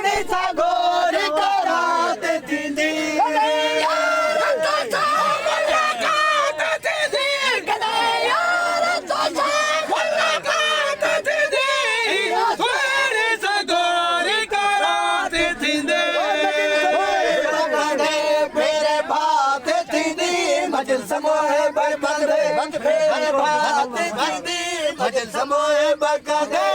सोनी सा गोरी करात थींदी भजन समोए बंदे भजन समोए बंदे